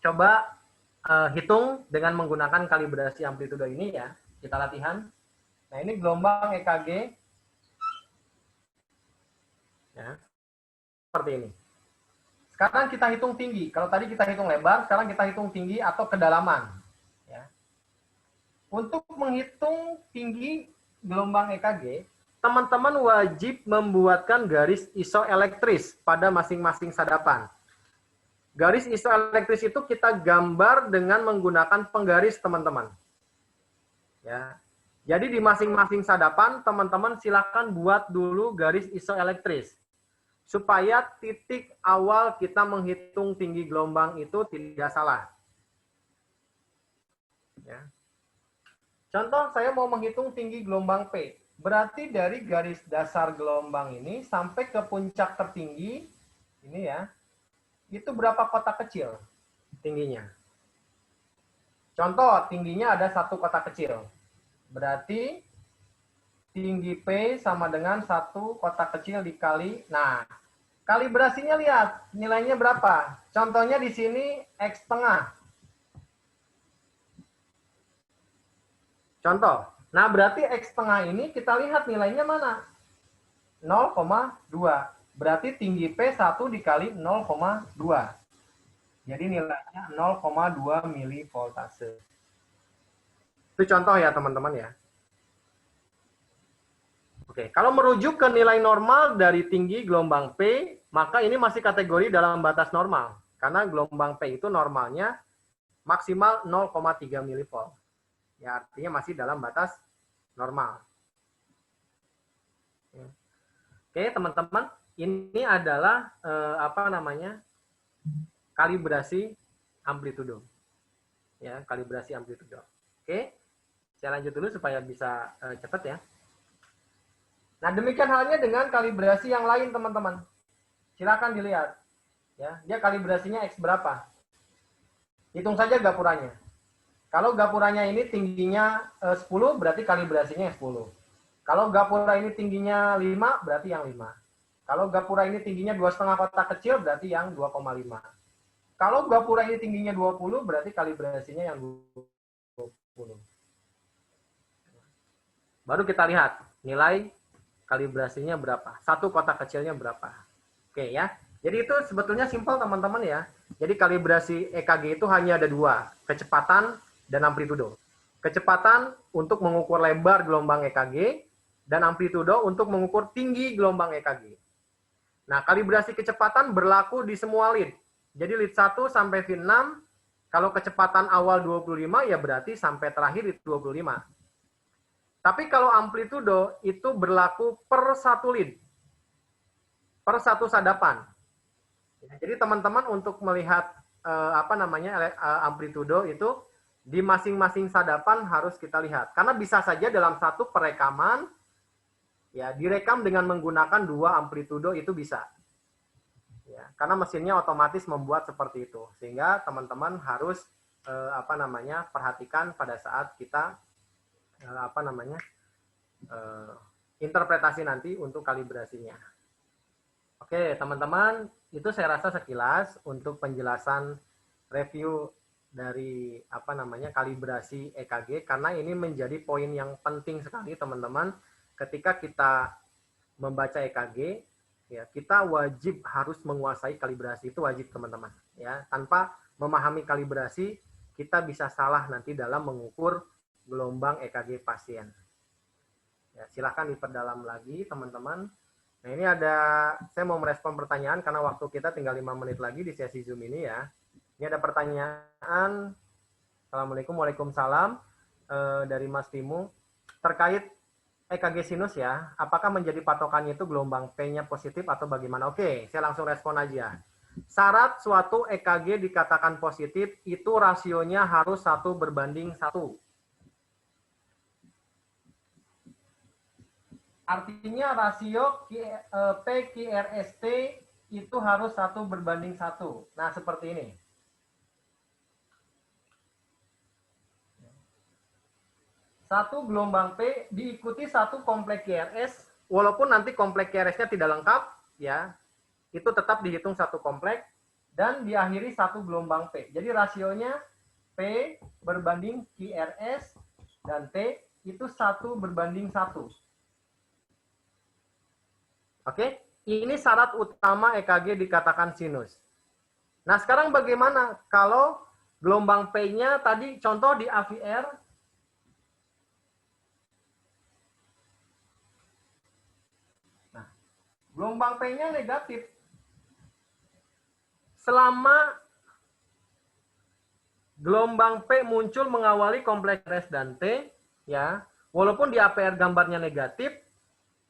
coba hitung dengan menggunakan kalibrasi amplitudo ini ya. Kita latihan. Nah, ini gelombang EKG. Ya. Seperti ini. Sekarang kita hitung tinggi. Kalau tadi kita hitung lebar, sekarang kita hitung tinggi atau kedalaman. Ya. Untuk menghitung tinggi gelombang EKG, teman-teman wajib membuatkan garis isoelektris pada masing-masing sadapan. Garis isoelektris itu kita gambar dengan menggunakan penggaris, teman-teman. Ya. Jadi di masing-masing sadapan, teman-teman silakan buat dulu garis isoelektris. Supaya titik awal kita menghitung tinggi gelombang itu tidak salah. Ya. Contoh, saya mau menghitung tinggi gelombang P. Berarti dari garis dasar gelombang ini sampai ke puncak tertinggi, ini ya, itu berapa kotak kecil tingginya? Contoh, tingginya ada 1 kotak kecil. Berarti tinggi P sama dengan 1 kotak kecil dikali. Nah, kalibrasinya lihat, nilainya berapa? Contohnya di sini X setengah. Contoh. Nah, berarti X setengah ini kita lihat nilainya mana? 0,2. Berarti tinggi P1 dikali 0,2. Jadi nilainya 0,2 milivoltase. Itu contoh ya teman-teman ya. Oke, kalau merujuk ke nilai normal dari tinggi gelombang P, maka ini masih kategori dalam batas normal. Karena gelombang P itu normalnya maksimal 0,3 milivolt. Ya, artinya masih dalam batas normal. Oke, teman-teman, ini adalah kalibrasi amplitudo. Ya, kalibrasi amplitudo. Oke, saya lanjut dulu supaya bisa cepat ya. Nah, demikian halnya dengan kalibrasi yang lain, teman-teman. Silakan dilihat. Ya, dia kalibrasinya X berapa? Hitung saja gapuranya. Kalau gapuranya ini tingginya 10, berarti kalibrasinya 10. Kalau gapura ini tingginya 5, berarti yang 5. Kalau gapura ini tingginya 2,5 kotak kecil, berarti yang 2,5. Kalau gapura ini tingginya 20, berarti kalibrasinya yang 20. Baru kita lihat nilai kalibrasinya berapa. 1 kotak kecilnya berapa. Oke ya. Jadi itu sebetulnya simpel teman-teman ya. Jadi kalibrasi EKG itu hanya ada 2. Kecepatan dan amplitudo. Kecepatan untuk mengukur lebar gelombang EKG, dan amplitudo untuk mengukur tinggi gelombang EKG. Nah, kalibrasi kecepatan berlaku di semua lead. Jadi lead 1 sampai lead 6, kalau kecepatan awal 25, ya berarti sampai terakhir lead 25. Tapi kalau amplitudo itu berlaku per satu lead, per satu sadapan. Jadi teman-teman untuk melihat amplitudo itu di masing-masing sadapan harus kita lihat. Karena bisa saja dalam satu perekaman, ya direkam dengan menggunakan dua amplitudo itu bisa. Ya, karena mesinnya otomatis membuat seperti itu. Sehingga teman-teman harus perhatikan pada saat kita interpretasi nanti untuk kalibrasinya. Oke, teman-teman, itu saya rasa sekilas untuk penjelasan review dari kalibrasi EKG, karena ini menjadi poin yang penting sekali teman-teman ketika kita membaca EKG, ya kita wajib harus menguasai kalibrasi, itu wajib teman-teman, ya. Tanpa memahami kalibrasi kita bisa salah nanti dalam mengukur gelombang EKG pasien. Ya, silahkan diperdalam lagi teman-teman. Nah, ini saya mau merespon pertanyaan karena waktu kita tinggal 5 menit lagi di sesi Zoom ini ya. Ini ada pertanyaan. Assalamualaikum, waalaikumsalam, dari Mas Timu. Terkait EKG sinus ya, apakah menjadi patokannya itu gelombang P-nya positif atau bagaimana? Oke, saya langsung respon aja. Syarat suatu EKG dikatakan positif, itu rasionya harus 1:1. Artinya rasio PQRST itu harus 1:1. Nah, seperti ini. Satu gelombang P diikuti satu kompleks QRS, walaupun nanti kompleks QRS-nya tidak lengkap, ya, itu tetap dihitung satu kompleks, dan diakhiri satu gelombang P. Jadi rasionya P berbanding QRS dan T itu 1:1. Oke, ini syarat utama EKG dikatakan sinus. Nah, sekarang bagaimana kalau gelombang P-nya tadi contoh di AVR, nah, gelombang P-nya negatif. Selama gelombang P muncul mengawali kompleks RS dan T, ya, walaupun di APR gambarnya negatif,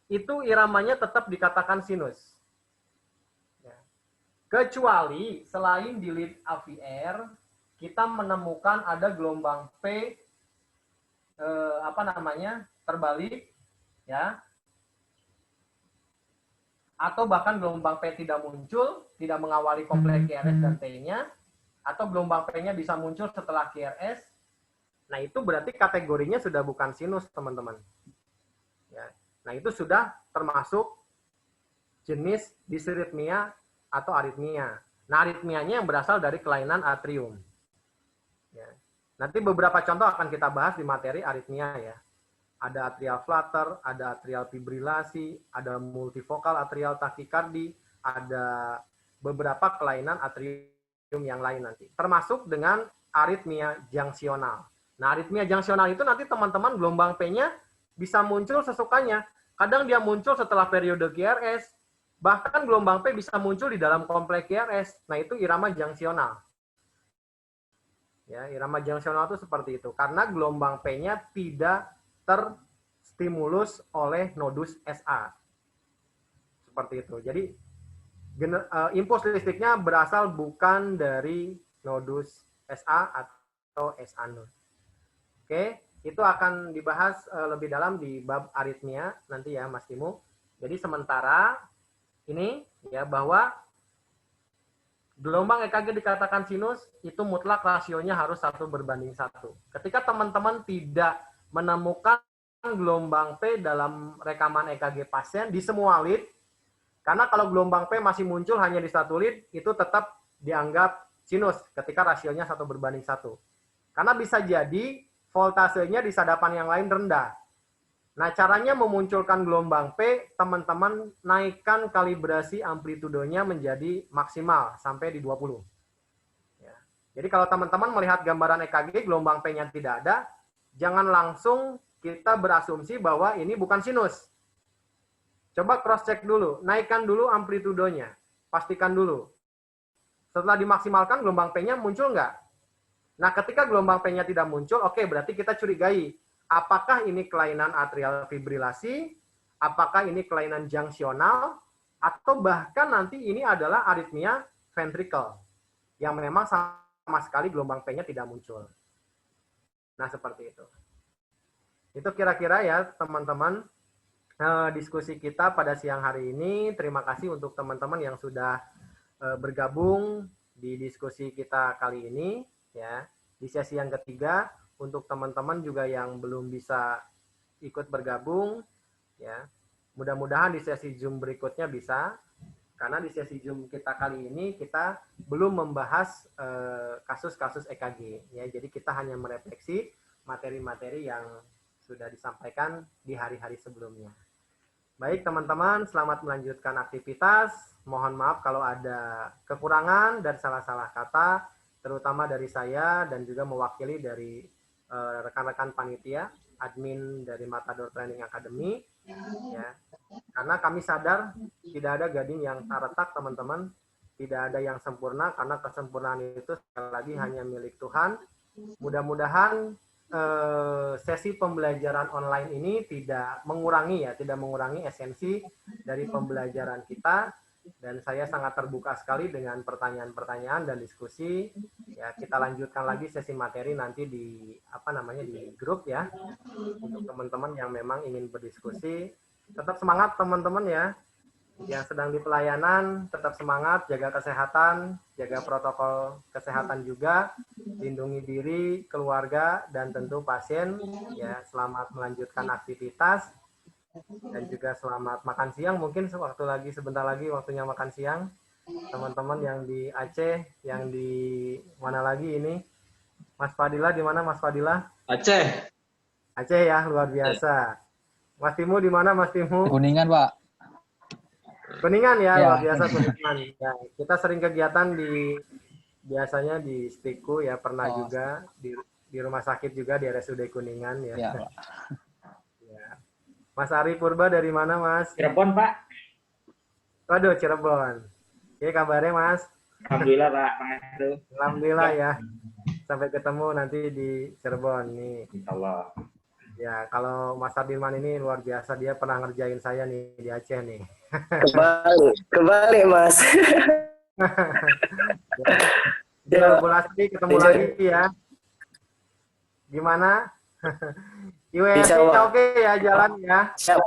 itu iramanya tetap dikatakan sinus. Ya. Kecuali selain di lead AVR, kita menemukan ada gelombang P terbalik, ya, atau bahkan gelombang P tidak muncul, tidak mengawali kompleks QRS dan T-nya, atau gelombang P-nya bisa muncul setelah QRS. Nah, itu berarti kategorinya sudah bukan sinus, teman-teman. Ya. Nah, itu sudah termasuk jenis disritmia atau aritmia. Nah, aritmianya yang berasal dari kelainan atrium. Ya. Nanti beberapa contoh akan kita bahas di materi aritmia ya. Ada atrial flutter, ada atrial fibrilasi, ada multivokal atrial takikardi, ada beberapa kelainan atrium yang lain nanti. Termasuk dengan aritmia junksional. Nah, aritmia junksional itu nanti teman-teman gelombang P-nya bisa muncul sesukanya. Kadang dia muncul setelah periode QRS, bahkan gelombang P bisa muncul di dalam kompleks QRS. Nah, itu irama junksional. Ya, irama junksional itu seperti itu. Karena gelombang P-nya tidak terstimulus oleh nodus SA. Seperti itu. Jadi, impuls listriknya berasal bukan dari nodus SA atau SA0. Oke. Itu akan dibahas lebih dalam di bab aritmia nanti ya Mas Timu. Jadi sementara ini ya bahwa gelombang EKG dikatakan sinus itu mutlak rasionya harus 1:1. Ketika teman-teman tidak menemukan gelombang P dalam rekaman EKG pasien di semua lead, karena kalau gelombang P masih muncul hanya di satu lead, itu tetap dianggap sinus ketika rasionya 1:1. Karena bisa jadi voltasenya di sadapan yang lain rendah. Nah, caranya memunculkan gelombang P, teman-teman naikkan kalibrasi amplitudonya menjadi maksimal sampai di 20. Ya. Jadi kalau teman-teman melihat gambaran EKG, gelombang P-nya tidak ada, jangan langsung kita berasumsi bahwa ini bukan sinus. Coba cross check dulu, naikkan dulu amplitudonya, pastikan dulu. Setelah dimaksimalkan gelombang P-nya muncul nggak? Nah, ketika gelombang P-nya tidak muncul, oke, berarti kita curigai. Apakah ini kelainan atrial fibrilasi? Apakah ini kelainan junctional? Atau bahkan nanti ini adalah aritmia ventricle yang memang sama sekali gelombang P-nya tidak muncul. Nah, seperti itu. Itu kira-kira ya, teman-teman, diskusi kita pada siang hari ini. Terima kasih untuk teman-teman yang sudah bergabung di diskusi kita kali ini. Ya, di sesi yang ketiga, untuk teman-teman juga yang belum bisa ikut bergabung, ya, mudah-mudahan di sesi Zoom berikutnya bisa, karena di sesi Zoom kita kali ini kita belum membahas kasus-kasus EKG, ya, jadi kita hanya merefleksi materi-materi yang sudah disampaikan di hari-hari sebelumnya. Baik teman-teman, selamat melanjutkan aktivitas. Mohon maaf kalau ada kekurangan dan salah-salah kata, terutama dari saya dan juga mewakili dari rekan-rekan panitia, admin dari Matador Training Academy, ya. Karena kami sadar tidak ada gading yang tak retak, teman-teman, tidak ada yang sempurna, karena kesempurnaan itu sekali lagi hanya milik Tuhan. Mudah-mudahan sesi pembelajaran online ini tidak mengurangi esensi dari pembelajaran kita. Dan saya sangat terbuka sekali dengan pertanyaan-pertanyaan dan diskusi. Ya, kita lanjutkan lagi sesi materi nanti di di grup ya. Untuk teman-teman yang memang ingin berdiskusi, tetap semangat teman-teman ya. Yang sedang di pelayanan, tetap semangat, jaga kesehatan, jaga protokol kesehatan juga, lindungi diri, keluarga, dan tentu pasien. Ya, selamat melanjutkan aktivitas. Dan juga selamat makan siang, mungkin sebentar lagi waktunya makan siang. Teman-teman yang di Aceh, yang di mana lagi ini? Mas Fadila di mana Mas Fadila? Aceh. Aceh ya, luar biasa. Mas Timu di mana Mas Timu? Kuningan, Pak. Kuningan ya, Ya. luar biasa Kuningan. Ya, kita sering kegiatan biasanya di Stiku ya, pernah juga di rumah sakit juga di RSUD Kuningan ya. Ya, Pak. Mas Ari Purba dari mana, Mas? Cirebon, Pak. Waduh, Cirebon. Oke, kabarnya, Mas? Alhamdulillah, Pak. Alhamdulillah ya. Sampai ketemu nanti di Cirebon nih. Insya Allah. Ya, kalau Mas Abdirman ini luar biasa, dia pernah ngerjain saya nih di Aceh nih. Kembali, Mas. Ya, Bulasti ketemu lagi ya. Gimana? USG oke ya, jalan ya. Siap.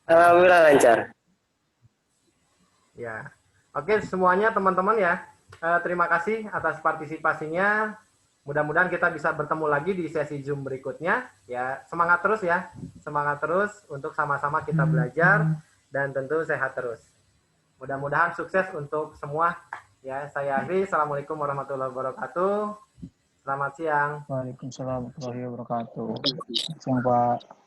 Alhamdulillah lancar. Ya. Oke, semuanya teman-teman ya. Terima kasih atas partisipasinya. Mudah-mudahan kita bisa bertemu lagi di sesi Zoom berikutnya. Ya, semangat terus ya. Semangat terus untuk sama-sama kita belajar dan tentu sehat terus. Mudah-mudahan sukses untuk semua. Ya, saya Agri. Assalamualaikum warahmatullahi wabarakatuh. Selamat siang. Waalaikumsalam warahmatullahi wabarakatuh. Selamat siang, Pak.